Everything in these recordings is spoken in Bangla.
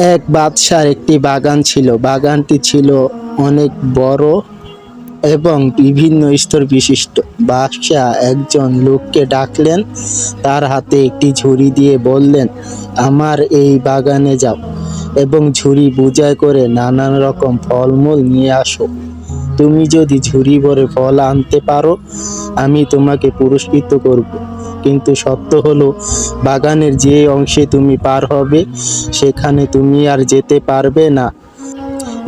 এক বাদশার একটি বাগান ছিল। বাগানটি ছিল অনেক বড় এবং বিভিন্ন স্তর বিশিষ্ট। বাদশাহ একজন লোককে ডাকলেন, তার হাতে একটি ঝুড়ি দিয়ে বললেন, আমার এই বাগানে যাও এবং ঝুড়ি বোঝাই করে নানান রকম ফলমূল নিয়ে আসো। তুমি যদি ঝুড়ি ভরে ফল আনতে পারো, আমি তোমাকে পুরস্কৃত করব। কিন্তু সত্য হলো, বাগানের যে অংশে তুমি পার হবে সেখানে তুমি আর যেতে পারবে না।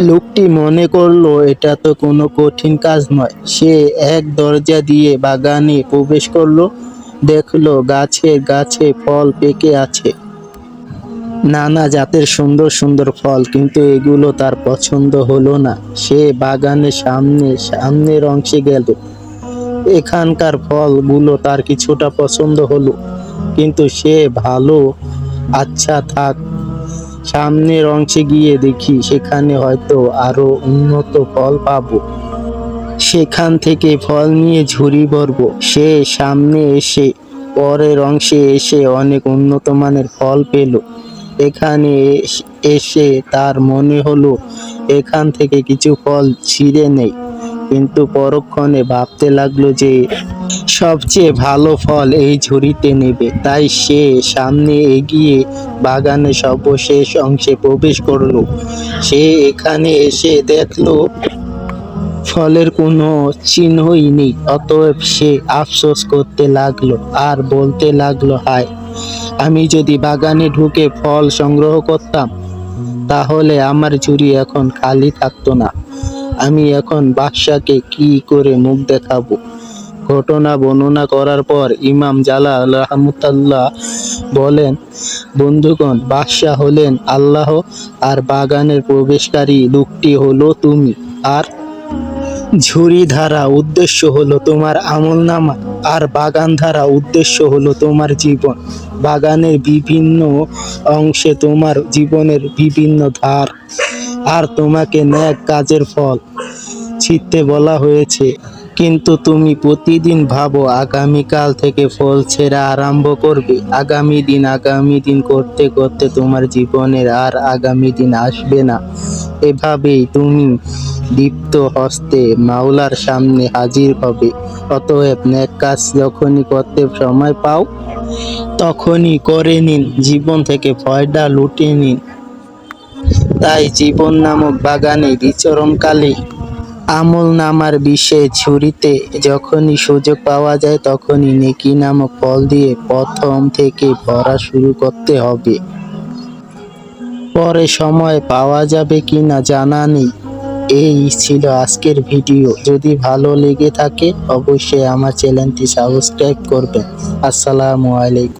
লোকটি মনে করলো এটা তো কোনো কঠিন কাজ নয়। সে এক দরজা দিয়ে বাগানে প্রবেশ করলো। দেখলো গাছে গাছে ফল পেকে আছে, নানা জাতের সুন্দর সুন্দর ফল, কিন্তু এগুলো তার পছন্দ হলো না। সে বাগানের সামনের অংশে গেল। এখানকার ফলগুলো তার কিছুটা পছন্দ হলো, কিন্তু সে ভালো, আচ্ছা থাক, সামনের অংশে গিয়ে দেখি সেখানে হয়তো আরো উন্নত ফল পাবো। সেখান থেকে ফল নিয়ে ঝুড়ি ভরবো। সে সামনে এসে পরের অংশে এসে অনেক উন্নত মানের ফল পেল। এখানে এসে তার মনে হলো এখান থেকে কিছু ফল ছিঁড়ে নেই, কিন্তু পরক্ষণে ভাবতে লাগলো যে সবচেয়ে ভালো ফল এই ঝুড়িতে নেবে। তাই সে সামনে এগিয়ে বাগানের সর্বশেষ অংশে প্রবেশ করলো। সে এখানে এসে দেখলো ফলের কোনো চিহ্নই নেই। অতএব সে আফসোস করতে লাগলো আর বলতে লাগলো, হায়, আমি যদি বাগানে ঢুকে ফল সংগ্রহ করতাম, তাহলে আমার ঝুড়ি এখন খালি থাকতো না। আমি এখন বাদশাকে কি করে মুখ দেখাবো? ঘটনা বর্ণনা করার পর ইমাম জালাল রাহমাতুল্লাহ বলেন, বন্ধুগণ, বাদশাহ হলেন আল্লাহ, আর বাগানের প্রবেশকারী লোকটি হলো তুমি। আর ঝুড়ি ধারা উদ্দেশ্য হলো তোমার আমলনামা, আর বাগান ধারা উদ্দেশ্য হলো তোমার জীবন। বাগানের বিভিন্ন অংশে তোমার জীবনের বিভিন্ন ধার, আর তোমাকে নেক কাজের ফল ছিঁড়তে বলা হয়েছে। কিন্তু তুমি প্রতিদিন ভাবো আগামীকাল থেকে ফল ছেঁড়া আরম্ভ করবে। আগামী দিন করতে করতে তোমার জীবনের আর আগামী দিন আসবে না। এভাবেই তুমি দীপ্ত হস্তে মাওলার সামনে হাজির হবে। অতএব নেক কাজ যখনই করতে সময় পাও, তখনই করে নিন, জীবন থেকে ফয়দা লুটে নিন। তাই জীবন নামক বাগানে বিচরণকালে আমলনামার বিশেষ ঝুড়িতে যখনই সুযোগ পাওয়া যায়, তখনই নেকি নামক ফল দিয়ে প্রথম থেকে ভরা শুরু করতে হবে। পরে সময় পাওয়া যাবে কিনা জানা নেই। এই ছিল আজকের ভিডিও। যদি ভালো লেগে থাকে অবশ্যই আমার চ্যানেলটি সাবস্ক্রাইব করবেন। আসসালামু আলাইকুম।